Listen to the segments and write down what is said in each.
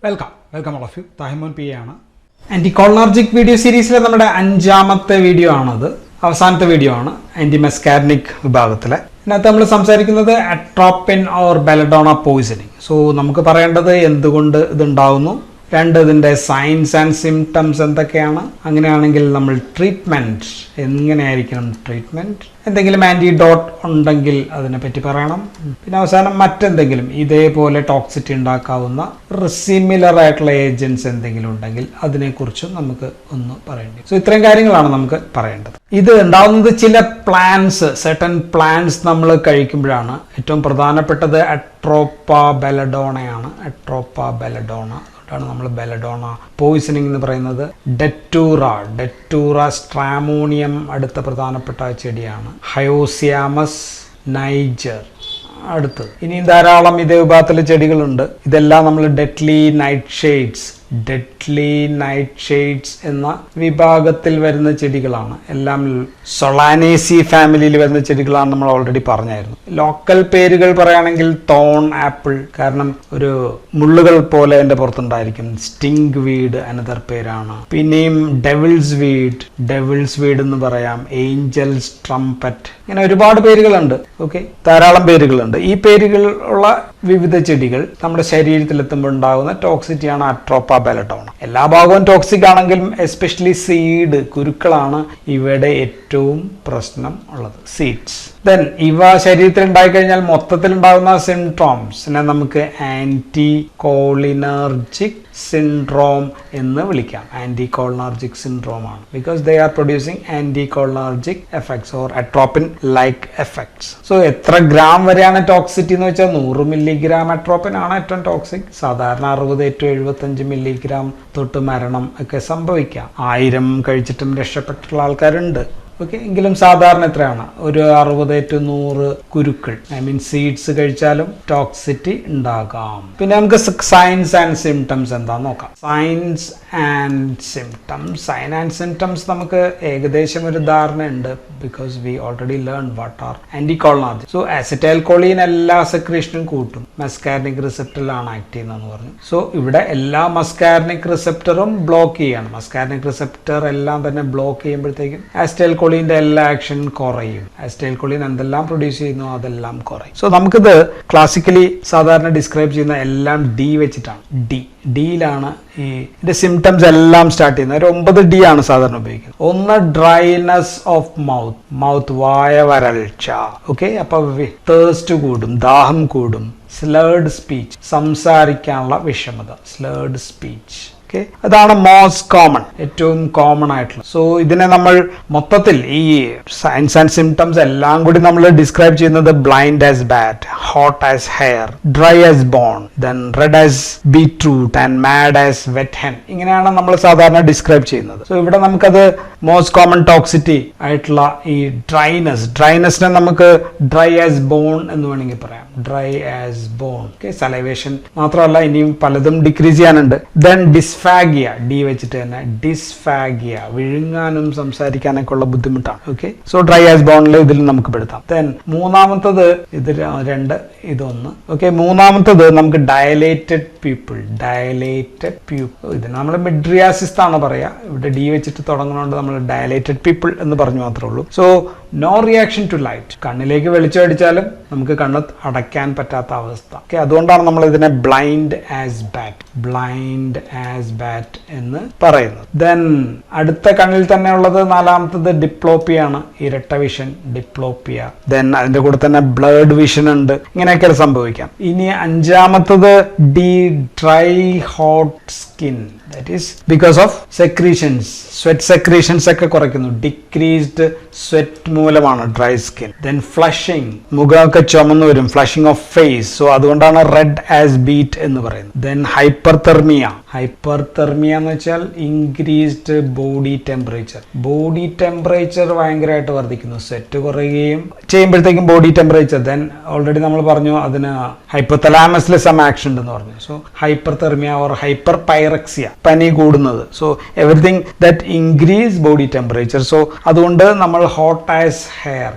Welcome all of you. Thahimon P ആണ്. Anticholinergic video സീരീസിലെ നമ്മുടെ 5ാമത്തെ വീഡിയോ ആണത്. അവസാനത്തെ വീഡിയോ ആണ് ആൻറ്റിമസ്കാരനിക് വിഭാഗത്തിലെ. ഇതിനകത്ത് നമ്മൾ സംസാരിക്കുന്നത് atropine or belladonna poisoning. So നമുക്ക് പറയേണ്ടത് എന്തുകൊണ്ട് ഇതുണ്ടാവുന്നു, ഇതിൻ്റെ സൈൻസ് ആൻഡ് സിംറ്റംസ് എന്തൊക്കെയാണ്, അങ്ങനെയാണെങ്കിൽ നമ്മൾ ട്രീറ്റ്മെൻറ്റ് എങ്ങനെയായിരിക്കണം, ട്രീറ്റ്മെൻറ്റ് എന്തെങ്കിലും ആൻറ്റിഡോട്ട് ഉണ്ടെങ്കിൽ അതിനെപ്പറ്റി പറയണം. പിന്നെ അവസാനം മറ്റെന്തെങ്കിലും ഇതേപോലെ ടോക്സിറ്റി ഉണ്ടാക്കാവുന്ന സിമിലർ ആയിട്ടുള്ള ഏജൻറ്റ്സ് എന്തെങ്കിലും ഉണ്ടെങ്കിൽ അതിനെക്കുറിച്ചും നമുക്ക് ഒന്ന് പറയേണ്ടി. സോ ഇത്രയും കാര്യങ്ങളാണ് നമുക്ക് പറയേണ്ടത്. ഇത് ഉണ്ടാവുന്നത് ചില സർട്ടൻ പ്ലാന്റ്സ് നമ്മൾ കഴിക്കുമ്പോഴാണ്. ഏറ്റവും പ്രധാനപ്പെട്ടത് അട്രോപ്പ ബെലഡോണയാണ്. അട്രോപ്പ ബെലഡോണ ആണ് നമ്മൾ ബെലഡോണ പോയിസണിങ് എന്ന് പറയുന്നത്. ഡെറ്റൂറ സ്ട്രാമോണിയം അടുത്ത പ്രധാനപ്പെട്ട ചെടിയാണ്. ഹയോസിയാമസ് നൈജർ അടുത്തത്. ഇനിയും ധാരാളം ഇതേ വിഭാഗത്തിലെ ചെടികളുണ്ട്. ഇതെല്ലാം നമ്മൾ ഡെഡ്ലി നൈറ്റ് ഷെയ്ഡ്സ് എന്ന വിഭാഗത്തിൽ വരുന്ന ചെടികളാണ്. എല്ലാം സൊളാനേസി ഫാമിലിയിൽ വരുന്ന ചെടികളാണ്. നമ്മൾ ഓൾറെഡി പറഞ്ഞായിരുന്നു. ലോക്കൽ പേരുകൾ പറയുകയാണെങ്കിൽ തോൺ ആപ്പിൾ, കാരണം ഒരു മുള്ളുകൾ പോലെ എൻ്റെ പുറത്തുണ്ടായിരിക്കും. സ്റ്റിങ് വീഡ് അനദർ പേരാണ്. പിന്നെയും ഡെവിൾസ് വീഡ് എന്ന് പറയാം. ഏഞ്ചൽസ് ട്രംപറ്റ്, ഇങ്ങനെ ഒരുപാട് പേരുകളുണ്ട്. ഓക്കെ, ധാരാളം പേരുകളുണ്ട്. ഈ പേരുകളുള്ള വിവിധ ചെടികൾ നമ്മുടെ ശരീരത്തിലെത്തുമ്പോൾ ഉണ്ടാകുന്ന ടോക്സിറ്റിയാണ് അട്രോപ്പ ബെലഡോണ. എല്ലാ ഭാഗവും ടോക്സിക് ആണെങ്കിലും എസ്പെഷ്യലി കുരുക്കളാണ് ഇവിടെ ഏറ്റവും പ്രശ്നം ഉള്ളത്, സീഡ്സ്. ദെൻ ഇവ ശരീരത്തിൽ ഉണ്ടായിക്കഴിഞ്ഞാൽ മൊത്തത്തിൽ ഉണ്ടാകുന്ന സിൻഡ്രോംസിനെ നമുക്ക് ആന്റികോളിനർജിക് സിൻഡ്രോം എന്ന് വിളിക്കാം. ആന്റികോളിനർജിക് സിൻഡ്രോം ആണ്. Because they are producing anticholinergic effects or atropine like effects. So എത്ര ഗ്രാം വരെയാണ് ടോക്സിറ്റി എന്ന് വെച്ചാൽ 100 മില്ലിഗ്രാം അട്രോപ്പിൻ ആണ് ഏറ്റവും ടോക്സിക്. സാധാരണ 60 to 75 മില്ലിഗ്രാം തൊട്ട് മരണം ഒക്കെ സംഭവിക്കാം. 1000 കഴിച്ചിട്ടും രക്ഷപ്പെട്ടിട്ടുള്ള ആൾക്കാരുണ്ട്. ഓക്കെ, എങ്കിലും സാധാരണ എത്രയാണ്, ഒരു 60 to 100 കുരുക്കൾ, സീഡ്സ് കഴിച്ചാലും ടോക്സിറ്റി ഉണ്ടാകാം. പിന്നെ നമുക്ക് സൈൻസ് ആൻഡ് സിംറ്റംസ് എന്താന്ന് നോക്കാം. സൈൻ ആൻഡ് സിംറ്റംസ് നമുക്ക് ഏകദേശം ഒരു ധാരണ ഉണ്ട്. Because we already learn what are anticholinergic. So acetylcholine എല്ലാ സെക്രീഷനും കൂട്ടും. മസ്കാരനിക് റിസപ്റ്ററിലാണ് ആക്ട് ചെയ്യുന്നതെന്ന് പറഞ്ഞു. സോ ഇവിടെ എല്ലാ മസ്കാരനിക് റിസപ്റ്ററും ബ്ലോക്ക് ചെയ്യാണ്. മസ്കാരനിക് റിസപ്റ്റർ എല്ലാം തന്നെ ബ്ലോക്ക് ചെയ്യുമ്പോഴത്തേക്കും ആസിറ്റൈൽകോളിന്റെ എല്ലാ ആക്ഷൻ കുറയും. ആസിറ്റൈൽകോളിൻ എന്തെല്ലാം പ്രൊഡ്യൂസ് ചെയ്യുന്നു അതെല്ലാം കുറയും. സോ നമുക്കിത് ക്ലാസിക്കലി സാധാരണ ഡിസ്ക്രൈബ് ചെയ്യുന്ന എല്ലാം ഡി വെച്ചിട്ടാണ്. ഡിയിലാണ് ഇതിന്റെ സിംറ്റംസ് എല്ലാം സ്റ്റാർട്ട് ചെയ്യുന്നത്. ഒരു 9 D ആണ് സാധാരണ ഉപയോഗിക്കുന്നത്. ഒന്ന് ഡ്രൈനെസ് ഓഫ് മൗത്ത്, വായ വരൾച്ച. ഓക്കെ, അപ്പൊ തേഴ്സ്റ്റ് കൂടും, ദാഹം കൂടും. സ്ലേർഡ് സ്പീച്ച്, സംസാരിക്കാനുള്ള വിഷമത, സ്ലേർഡ് സ്പീച്ച്. ഓക്കെ, അതാണ് മോസ്റ്റ് കോമൺ, ഏറ്റവും കോമൺ ആയിട്ടുള്ള. സോ ഇതിനെ നമ്മൾ മൊത്തത്തിൽ ഈ സൈൻസ് ആൻഡ് സിംറ്റംസ് എല്ലാം കൂടി നമ്മൾ ഡിസ്ക്രൈബ് ചെയ്യുന്നത് blind as bat, hot as hare, dry as bone, then red as beetroot and mad as wet hen. ഇങ്ങനെയാണ് നമ്മൾ സാധാരണ ഡിസ്ക്രൈബ് ചെയ്യുന്നത്. സോ ഇവിടെ നമുക്കത് മോസ്റ്റ് കോമൺ ടോക്സിറ്റി ആയിട്ടുള്ള ഈ ഡ്രൈനെസ്സിനെ നമുക്ക് ഡ്രൈ ആസ് ബോൺ എന്ന് വേണമെങ്കിൽ പറയാം. Dry as bone. Okay, salivation മാത്രമല്ല ഇനിയും പലതും ഡിക്രീസ് ചെയ്യാനുണ്ട്. ദെൻ ഡിസ്ഫാഗിയ, ഡി വെച്ചിട്ട് തന്നെ ഡിസ്ഫാഗിയ, വിഴുങ്ങാനും സംസാരിക്കാനൊക്കെ ഉള്ള ബുദ്ധിമുട്ടാണ്. ഓക്കെ, സോ ഡ്രൈ ആസ് ബോണിൽ ഇതിൽ നമുക്ക് പെടുത്താം. ദെൻ മൂന്നാമത്തത്, ഇത് 2 ഇതൊന്ന്. ഓക്കെ, മൂന്നാമത്തത് നമുക്ക് ഡയലേറ്റഡ് പ്യൂപ്പിൾ. ഇതിന് നമ്മൾ മിഡ്രിയാസിസ് ആണ് പറയാ. ഇവിടെ ഡി വെച്ചിട്ട് തുടങ്ങുന്നതുകൊണ്ട് നമ്മൾ ഡയലേറ്റഡ് പീപ്പിൾ എന്ന് പറഞ്ഞു മാത്രമേ ഉള്ളൂ. So no reaction to light, കണ്ണിലേക്ക് വെളിച്ചം അടിച്ചാലും നമുക്ക് കണ്ണ് അടയ്ക്കാൻ പറ്റാത്ത അവസ്ഥ. ഓക്കെ, അതുകൊണ്ടാണ് നമ്മൾ ഇതിനെ ബ്ലൈൻഡ് ആസ് ബാറ്റ് എന്ന് പറയുന്നത്. ദെൻ അടുത്ത കണ്ണിൽ തന്നെ ഉള്ളത് 4ാമത്തത് ഡിപ്ലോപ്പിയാണ്, ഇരട്ട വിഷൻ, ഡിപ്ലോപ്പിയ. ദെൻ അതിന്റെ കൂടെ തന്നെ ബ്ലഡ് വിഷൻ ഉണ്ട്. ഇങ്ങനെയൊക്കെ സംഭവിക്കാം. ഇനി 5ാമത്തത് dry hot skin. That is because of secretions, sweat secretions ഒക്കെ കുറയ്ക്കുന്നു. ഡിക്രീസ്ഡ് സ്വെറ്റ് മൂലമാണ് ഡ്രൈ സ്കിൻ. ദെൻ ഫ്ലഷിങ്, മുഖമൊക്കെ ചുമന്നു വരും. ഫ്ലഷിങ് ഓഫ് ഫേസ്, സോ അതുകൊണ്ടാണ് റെഡ് ആസ് ബീറ്റ് എന്ന് പറയുന്നത്. ദെൻ ഹൈപ്പർതെർമിയ എന്ന് വെച്ചാൽ ഇൻക്രീസ്ഡ് ബോഡി ടെമ്പറേച്ചർ ഭയങ്കരമായിട്ട് വർദ്ധിക്കുന്നു. സ്വെറ്റ് കുറയുകയും ചെയ്യുമ്പോഴത്തേക്കും ബോഡി ടെമ്പറേച്ചർ. ദെൻ ഓൾറെഡി നമ്മൾ പറഞ്ഞു അതിന് ഹൈപ്പോതലാമസിൽ സം ആക്ഷൻ ഉണ്ടെന്ന് പറഞ്ഞു. സോ ഹൈപ്പർതെർമിയ ഓർ ഹൈപ്പർ പൈറക്സിയ, പനി കൂടുന്നത്. So everything that increase body temperature. So അതുകൊണ്ട് നമ്മൾ ഹോട്ട് ആസ് ഹെയർ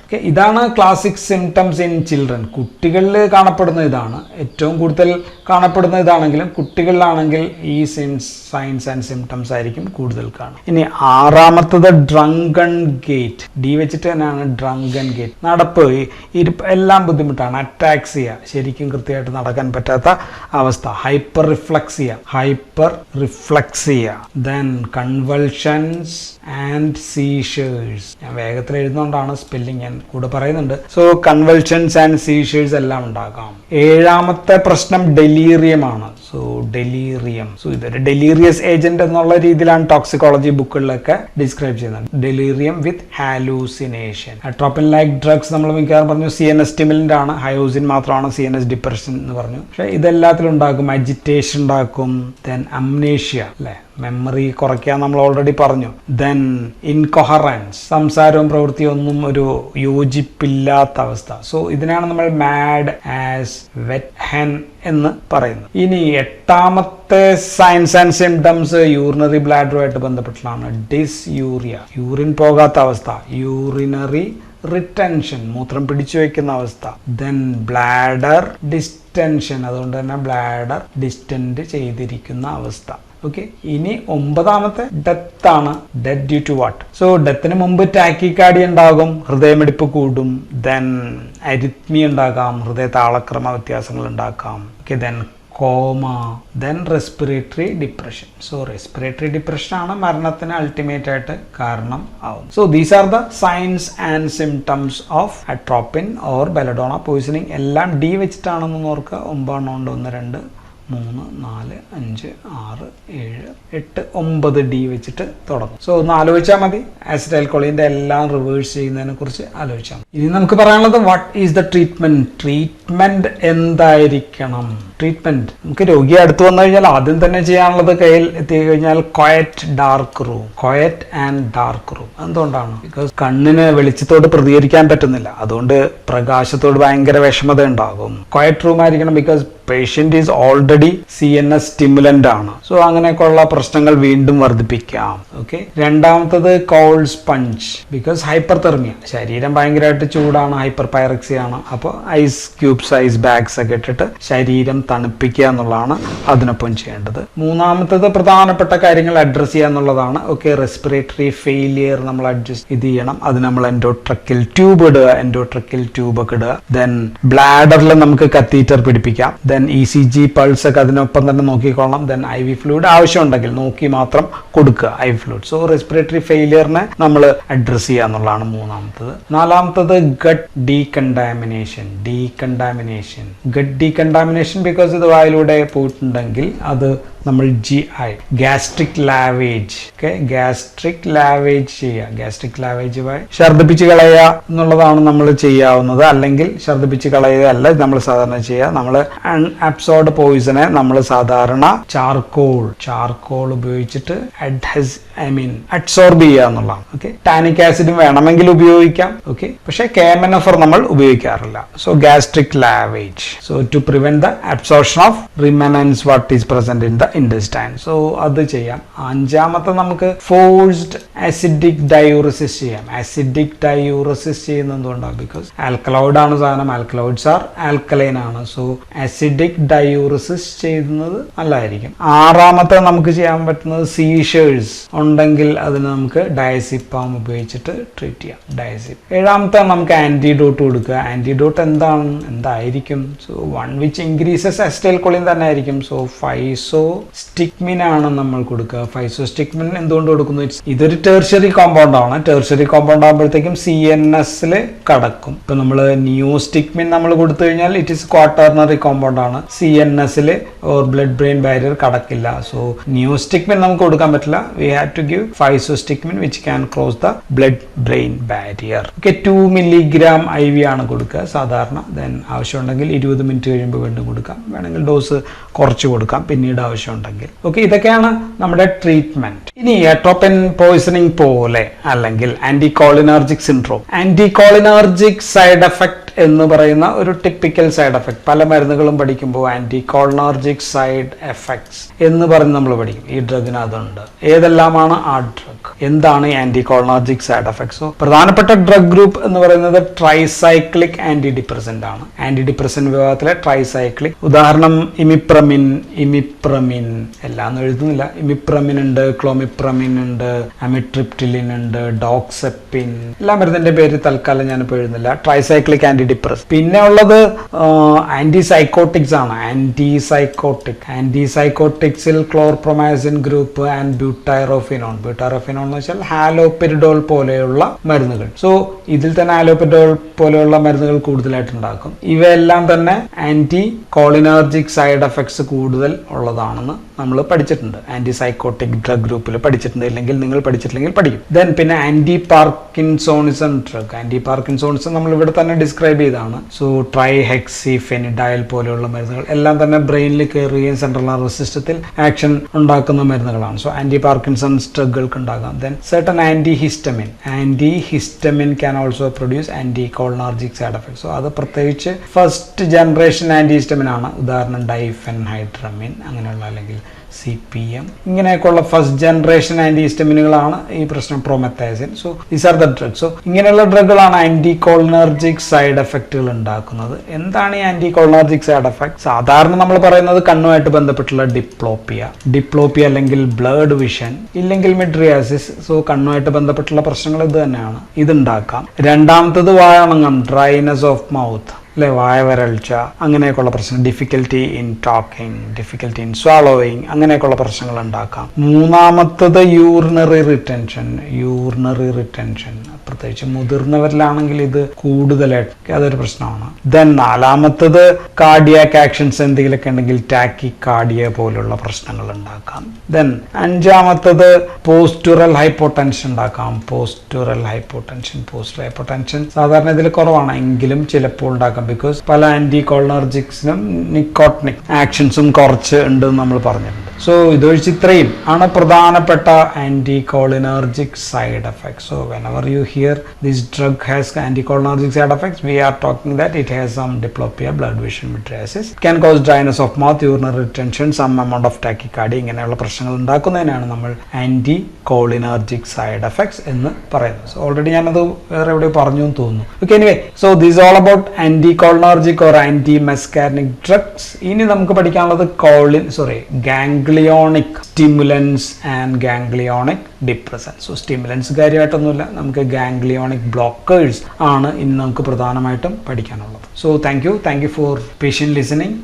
ഓക്കെ, ഇതാണ് ക്ലാസിക് സിംറ്റംസ് ഇൻ ചിൽഡ്രൻ. കുട്ടികളിൽ കാണപ്പെടുന്ന ഇതാണ് ഏറ്റവും കൂടുതൽ കാണപ്പെടുന്ന ഇതാണെങ്കിലും കുട്ടികളിലാണെങ്കിൽ ഈ സൈൻസ് ആൻഡ് സിംറ്റംസ് ആയിരിക്കും കൂടുതൽ കാണും. ഇനി ആറാമത്തത് ഡ്രങ്കൺ ഗേറ്റ്. ഡി വെച്ചിട്ട് തന്നെയാണ് ഡ്രങ്കൺ ഗേറ്റ്. നടപ്പ്, ഇരിപ്പ് എല്ലാം ബുദ്ധിമുട്ടാണ്. അറ്റാക്സിയ, ശരിക്കും കൃത്യമായിട്ട് നടക്കാൻ പറ്റാത്ത അവസ്ഥ. Hyperreflexia, then convulsions and seizures. ഞാൻ വേഗത്തിൽ എഴുതുന്നതുകൊണ്ടാണ് സ്പെല്ലിംഗ് ഞാൻ കൂടെ പറയുന്നുണ്ട്. സോ കൺവൾഷൻസ് ആൻഡ് സീഷേഴ്സ് എല്ലാം ഉണ്ടാകാം. ഏഴാമത്തെ പ്രശ്നം ഡെലീറിയം ആണ്. സോ ഇതൊരു ഡെലീറിയസ് ഏജന്റ് എന്നുള്ള രീതിയിലാണ് ടോക്സിക്കോളജി ബുക്കുകളിലൊക്കെ ഡിസ്ക്രൈബ് ചെയ്യുന്നത്. ഡെലീറിയം വിത്ത് ഹാലൂസിനേഷൻ. അട്രോപ്പിൻ ലൈക്ക് ഡ്രഗ്സ് നമ്മൾ മിക്കവാറും പറഞ്ഞു CNS സ്റ്റിമുലന്റ് ആണ്. ഹയോസിൻ മാത്രമാണ് CNS ഡിപ്രഷൻ എന്ന് പറഞ്ഞു. പക്ഷെ ഇതെല്ലാത്തിലും ഉണ്ടാക്കും. അജിറ്റേഷൻ ഉണ്ടാക്കും. ദെൻ അംനേഷ്യ, അല്ലെ, മെമ്മറി കുറയ്ക്കാൻ നമ്മൾ ഓൾറെഡി പറഞ്ഞു. ദെൻ ഇൻകൊഹറൻസ്, സംസാരവും പ്രവൃത്തിയും ഒന്നും ഒരു യോജിപ്പില്ലാത്ത അവസ്ഥ. സോ ഇതിനാണ് നമ്മൾ മാഡ് ആസ് വെറ്റ് ഹെൻ എന്ന് പറയുന്നത്. ഇനി എട്ടാമത്തെ സൈൻസ് ആൻഡ് സിംറ്റംസ് യൂറിനറി ബ്ലാഡറുമായിട്ട് ബന്ധപ്പെട്ടിട്ടാണ്. ഡിസ്യൂറിയ, യൂറിൻ പോകാത്ത അവസ്ഥ. യൂറിനറി റിട്ടൻഷൻ, മൂത്രം പിടിച്ചു വയ്ക്കുന്ന അവസ്ഥ. ദെൻ ബ്ലാഡർ ഡിസ്റ്റൻഷൻ, അതുകൊണ്ട് തന്നെ ബ്ലാഡർ ഡിസ്റ്റൻഡ് ചെയ്തിരിക്കുന്ന അവസ്ഥ. ഓക്കെ, ഇനി ഒമ്പതാമത്തെ ഡെത്ത് ആണ്. Death due to what? So ഡെത്തിന് മുമ്പ് ടാക്കിക്കാർഡിയ ഉണ്ടാകും, ഹൃദയമിടിപ്പ് കൂടും. ദെൻ അരിത്മി ഉണ്ടാകാം, ഹൃദയ താളക്രമ വ്യത്യാസങ്ങൾ ഉണ്ടാക്കാം. Okay, then coma, then respiratory depression. So respiratory depression ആണ് മരണത്തിന് അൾട്ടിമേറ്റ് ആയിട്ട് കാരണം ആവും. So these are the signs and symptoms of atropine or belladonna poisoning. എല്ലാം ഡി വെച്ചിട്ടാണെന്ന് ഓർക്കുക. 9 ഉണ്ട്. 1 2 3 4 5 6 7 8 9 ഡി വെച്ചിട്ട് തുടങ്ങും. സോ ഒന്ന് ആലോചിച്ചാൽ മതി. ആസിറ്റൈൽകോളിന്റെ എല്ലാം റിവേഴ്സ് ചെയ്യുന്നതിനെ കുറിച്ച് ആലോചിച്ചാൽ മതി. ഇനി നമുക്ക് പറയാനുള്ളത് what is the treatment. Treatment എന്തായിരിക്കണം? ട്രീറ്റ്മെന്റ്, നമുക്ക് രോഗി അടുത്ത് വന്നു കഴിഞ്ഞാൽ ആദ്യം തന്നെ ചെയ്യാനുള്ളത് കയ്യിൽ എത്തി കഴിഞ്ഞാൽ ക്വയറ്റ് ആൻഡ് ഡാർക്ക് റൂം. എന്തുകൊണ്ടാണ്? ബിക്കോസ് കണ്ണിന് വെളിച്ചത്തോട് പ്രതികരിക്കാൻ പറ്റുന്നില്ല, അതുകൊണ്ട് പ്രകാശത്തോട് ഭയങ്കര വിഷമത ഉണ്ടാകും. ക്വയറ്റ് റൂം ആയിരിക്കണം. Because patient is already CNS stimulant ആണ്. സോ അങ്ങനെയൊക്കെയുള്ള പ്രശ്നങ്ങൾ വീണ്ടും വർദ്ധിപ്പിക്കാം. ഓക്കെ, രണ്ടാമത്തത് കോൾഡ് സ്പഞ്ച്. ബിക്കോസ് ഹൈപ്പർതെർമിയ, ശരീരം ഭയങ്കരമായിട്ട് ചൂടാണ്, ഹൈപ്പർ പൈറക്സിയ ആണ്. അപ്പോൾ ഐസ് ക്യൂബ്സ്, ഐസ് ബാഗ്സ് ഒക്കെ ഇട്ടിട്ട് ശരീരം തണുപ്പിക്കുക എന്നുള്ളതാണ് അതിനൊപ്പം ചെയ്യേണ്ടത്. മൂന്നാമത്തത് പ്രധാനപ്പെട്ട കാര്യങ്ങൾ അഡ്രസ് ചെയ്യുക എന്നുള്ളതാണ്. ഓക്കെ, റെസ്പിറേറ്ററി ഫെയിലിയർ നമ്മൾ അഡ്ജസ്റ്റ് ചെയ്യണം. അത് നമ്മൾ എൻഡോട്രക്കിൽ ട്യൂബ് ഒക്കെ ഇടുക. ദെൻ ബ്ലാഡറിൽ നമുക്ക് കത്തീറ്റർ പിടിപ്പിക്കാം. ദെൻ ECG പൾസ് ഒക്കെ അതിനൊപ്പം തന്നെ നോക്കിക്കൊള്ളണം. ദെൻ IV ഫ്ലൂയിഡ് ആവശ്യമുണ്ടെങ്കിൽ നോക്കി മാത്രം കൊടുക്കുക, IV ഫ്ലൂയിഡ്. സോ റെസ്പിറേറ്ററി ഫെയിലിയറിനെ നമ്മൾ അഡ്രസ് ചെയ്യുക എന്നുള്ളതാണ് മൂന്നാമത്തത്. നാലാമത്തത് gut decontamination. Gut decontamination because ഇത് വായിലൂടെ പോയിട്ടുണ്ടെങ്കിൽ അത് നമ്മൾ GI, gastric lavage. Okay, gastric lavage ചെയ്യുക. ഗ്യാസ്ട്രിക് ലാവേജ് ഛർദ്ദിപ്പിച്ച് കളയുക എന്നുള്ളതാണ് നമ്മൾ ചെയ്യാവുന്നത്. അല്ലെങ്കിൽ ഛർദ്ദിപ്പിച്ച് കളയുകയല്ല നമ്മൾ സാധാരണ ചെയ്യുക. നമ്മൾ അൺഅബ്സോർബ്ഡ് പോയിസനെ നമ്മൾ സാധാരണ ചാർക്കോൾ ഉപയോഗിച്ചിട്ട് അഡ്സോർബ് ചെയ്യുക എന്നുള്ളതാണ്. ഓക്കെ, ടാനിക് ആസിഡും വേണമെങ്കിൽ ഉപയോഗിക്കാം. ഓക്കെ, പക്ഷേ KMNFR നമ്മൾ ഉപയോഗിക്കാറില്ല. So gastric lavage. So to prevent the absorption of remnants what is present in the intestine. So അത് ചെയ്യാം. അഞ്ചാമത്തെ നമുക്ക് ഫോഴ്സ്ഡ് അസിഡിക് ഡയൂറസിസ് ചെയ്യാം. അസിഡിക് ഡയൂറസിസ് ചെയ്യുന്നത് എന്തുകൊണ്ടാണ്? ബിക്കോസ് ആൽക്കലോയിഡ് ആണ് സാധനം. ആൽക്കലോയിഡ്സ് ആർ ആൽക്കലൈൻ ആണ്. സോ അസിഡിക് ഡയൂറസിസ് ചെയ്യുന്നത് നല്ലതായിരിക്കും. ആറാമത്തെ നമുക്ക് ചെയ്യാൻ പറ്റുന്നത് സീഷേഴ്സ് ഉണ്ടെങ്കിൽ അതിന് നമുക്ക് ഡയസിപ്പാം ഉപയോഗിച്ചിട്ട് ട്രീറ്റ് ചെയ്യാം. ഏഴാമത്തെ നമുക്ക് ആന്റിഡോട്ട് കൊടുക്കുക. ആന്റിഡോട്ട് എന്തായിരിക്കും? So one which increases acetylcholine തന്നെ ആയിരിക്കും. സോ ഫൈസോസ്റ്റിക്മിൻ ആണ് നമ്മൾ കൊടുക്കുക. ഫൈസോസ്റ്റിക്മിൻ എന്തുകൊണ്ട് കൊടുക്കുന്നു? ഇതൊരു ടെർഷ്യറി കോമ്പൗണ്ട് ആണ്. ടെർഷ്യറി കോമ്പൗണ്ട് ആകുമ്പോഴത്തേക്കും CNS കടക്കും. ഇപ്പൊ നമ്മൾ നിയോസ്റ്റിക്മിൻ നമ്മൾ കൊടുത്തു കഴിഞ്ഞാൽ ഇറ്റ് ഇസ് ക്വാട്ടർണറി കോമ്പൗണ്ട് ആണ്. CNS ബ്ലഡ് ബ്രെയിൻ ബാരിയർ കടക്കില്ല. സോ നിയോസ്റ്റിക്മിൻ നമുക്ക് കൊടുക്കാൻ പറ്റില്ല. We have to give physostigmine which can cross the blood brain barrier. Okay, 2 milligram IV ആണ് കൊടുക്കുക സാധാരണ. ദെൻ ആവശ്യമുണ്ടെങ്കിൽ 20 മിനിറ്റ് കഴിയുമ്പോൾ വീണ്ടും കൊടുക്കാം. വേണമെങ്കിൽ ഡോസ് കുറച്ച് കൊടുക്കാം പിന്നീട് ആവശ്യമുണ്ടെങ്കിൽ. ഓക്കെ, ഇതൊക്കെയാണ് നമ്മുടെ ട്രീറ്റ്മെന്റ്. ഇനി അട്രോപ്പിൻ പോയിസണിംഗ് പോലെ അല്ലെങ്കിൽ ആന്റികോളിനർജിക് സിൻഡ്രോം. ആന്റികോളിനർജിക് സൈഡ് എഫക്ട് എന്ന് പറയുന്ന ഒരു ടിപ്പിക്കൽ സൈഡ് എഫക്ട്. പല മരുന്നുകളും പഠിക്കുമ്പോൾ ആന്റികോളിനർജിക് സൈഡ് എഫക്ട്സ് എന്ന് പറഞ്ഞ് നമ്മൾ പഠിക്കും. ഈ ഡ്രഗിന് അതുണ്ട്. ഏതെല്ലാമാണ് ആ ഡ്രഗ്, എന്താണ് ആന്റികോളിനർജിക് സൈഡ് എഫക്ട്സ്? സോ പ്രധാനപ്പെട്ട ഡ്രഗ് ഗ്രൂപ്പ് എന്ന് പറയുന്നത് ട്രൈസൈക്ലിക് ആന്റി ഡിപ്രസന്റ് ആണ്. ആന്റി ഡിപ്രസന്റ് വിഭാഗത്തിലെ ട്രൈസൈക്ലിക്, ഉദാഹരണം ഇമിപ്രമിൻ എല്ലാം എഴുതുന്നില്ല. ഇമിപ്രമിൻ ഉണ്ട്, ക്ലോമിപ്രമിൻ ഉണ്ട്, അമിട്രിപ്റ്റിലിൻ ഉണ്ട്, ഡോക്സെപ്പിൻ, എല്ലാ മരുന്നിന്റെ പേര് തൽക്കാലം ഞാനിപ്പോൾ എഴുതുന്നില്ല. Tricyclic anti depress. പിന്നെ ഉള്ളത് ആന്റിസൈക്കോട്ടിക്സ് ആണ്. ആന്റിസൈക്കോട്ടിക്സിൽ ക്ലോർപ്രൊമാസിൻ ഗ്രൂപ്പ് ആൻഡ് ബ്യൂട്ടൈറോഫിനോൺ എന്ന് വെച്ചാൽ ഹാലോപെരിഡോൾ പോലെയുള്ള മരുന്നുകൾ. സോ ഇതിൽ തന്നെ ഹാലോപെരിഡോൾ പോലെയുള്ള മരുന്നുകൾ കൂടുതലായിട്ട് ഉണ്ടാക്കും. ഇവയെല്ലാം തന്നെ ആന്റി കോളിനർജിക് സൈഡ് എഫക്ട്സ് കൂടുതൽ ഉള്ളതാണെന്ന് നമ്മൾ പഠിച്ചിട്ടുണ്ട്. ആന്റിസൈക്കോട്ടിക് ഡ്രഗ് ഗ്രൂപ്പിൽ പഠിച്ചിട്ടുണ്ട്. ഇല്ലെങ്കിൽ നിങ്ങൾ പഠിച്ചിട്ടില്ലെങ്കിൽ പഠിക്കും. ദെൻ പിന്നെ anti parkinsonism drug. Anti parkinsonism നമ്മൾ ഇവിടെ തന്നെ ഡിസ്ക്രൈബ് ചെയ്താണ്. സോ ട്രൈഹെക്സിഫെനിഡൈൽ പോലെയുള്ള മരുന്നുകൾ എല്ലാം തന്നെ ബ്രെയിനിൽ കയറുകയും സെൻട്രൽ നെർവസ് സിസ്റ്റത്തിൽ ആക്ഷൻ ഉണ്ടാക്കുന്ന മരുന്നുകളാണ്. സോ ആന്റി പാർക്കിൻസൺസ് ഡ്രഗുകൾക്ക് ഉണ്ടാകാം. Then certain antihistamine can also produce anticholinergic side effects. So അത് പ്രത്യേകിച്ച് ഫസ്റ്റ് ജനറേഷൻ ആന്റിഹിസ്റ്റമിൻ ആണ്. ഉദാഹരണം ഡൈഫെൻഹൈഡ്രമിൻ അങ്ങനെയുള്ള, അല്ലെങ്കിൽ CPM, ഇങ്ങനെയൊക്കെയുള്ള ഫസ്റ്റ് ജനറേഷൻ ആന്റിഹിസ്റ്റമിനുകളാണ് ഈ പ്രശ്നം. Promethazine. So these are the drugs. So ഇങ്ങനെയുള്ള ഡ്രഗുകളാണ് ആന്റികോളിനർജിക് സൈഡ് എഫക്റ്റുകൾ ഉണ്ടാക്കുന്നത്. എന്താണ് ഈ ആന്റികോളിനർജിക് സൈഡ് എഫക്ട്? സാധാരണ നമ്മൾ പറയുന്നത് കണ്ണുമായിട്ട് ബന്ധപ്പെട്ടുള്ള ഡിപ്ലോപ്പിയ അല്ലെങ്കിൽ ബ്ലഡ് വിഷൻ, ഇല്ലെങ്കിൽ മിഡ്രിയാസിസ്. സോ കണ്ണുമായിട്ട് ബന്ധപ്പെട്ടുള്ള പ്രശ്നങ്ങൾ ഇത് തന്നെയാണ്. ഇതുണ്ടാക്കാം. രണ്ടാമത്തത് വായണങ്ങം, ഡ്രൈനെസ് ഓഫ് മൗത്ത്, അല്ലെ, വായ വരൾച്ച, അങ്ങനെയൊക്കെയുള്ള പ്രശ്നം. Difficulty in talking, difficulty in swallowing, അങ്ങനെയൊക്കെയുള്ള പ്രശ്നങ്ങൾ ഉണ്ടാക്കാം. മൂന്നാമത്തത് യൂറിനറി റിറ്റൻഷൻ, പ്രത്യേകിച്ച് മുതിർന്നവരിലാണെങ്കിൽ ഇത് കൂടുതലായിട്ട് അതൊരു പ്രശ്നമാണ്. ദെൻ നാലാമത്തത് കാർഡിയാക് ആക്ഷൻസ് എന്തെങ്കിലുമൊക്കെ ഉണ്ടെങ്കിൽ ടാക്കി കാർഡിയ പോലുള്ള പ്രശ്നങ്ങൾ ഉണ്ടാക്കാം. ദെൻ അഞ്ചാമത്തത് പോസ്റ്റുറൽ ഹൈപ്പോടെൻഷൻ ഉണ്ടാക്കാം. പോസ്റ്റർ ഹൈപ്പോടെൻഷൻ സാധാരണ ഇതിൽ കുറവാണ്, എങ്കിലും ചിലപ്പോൾ ഉണ്ടാക്കാം. ബിക്കോസ് പല ആന്റികോളിനർജിക്സിനും നിക്കോട്ടിനിക് ആക്ഷൻസും കുറച്ച് ഉണ്ട് നമ്മൾ പറഞ്ഞിട്ടുണ്ട്. സോ ഇതൊഴിച്ച് ഇത്രയും ആണ് പ്രധാനപ്പെട്ട anticholinergic side effects. So whenever you hear this drug has anticholinergic side effects, we are talking that it has some diplopia, blood vision, mydriasis. It can cause dryness of mouth, urinary retention, some amount of tachycardia. ഇങ്ങനെയുള്ള പ്രശ്നങ്ങൾ ഉണ്ടാക്കുന്നതിനാണ് നമ്മൾ ആന്റികോളിനർജിക് side effects എന്ന് പറയുന്നത്. So already ഞാനത് വേറെ എവിടെ പറഞ്ഞു എന്ന് തോന്നുന്നു. Okay, anyway, so this all about anticholinergic or antimuscarinic drugs. ഇനി നമുക്ക് പഠിക്കാനുള്ളത് ganglionic stimulants and ganglionic depressants. So stimulants കാര്യമായിട്ടൊന്നുമില്ല, നമുക്ക് ഗാംഗ്ലിയോണിക് ബ്ലോക്കേഴ്സ് ആണ് ഇന്ന് നമുക്ക് പ്രധാനമായിട്ടും പഠിക്കാനുള്ളത്. So thank you for patient listening.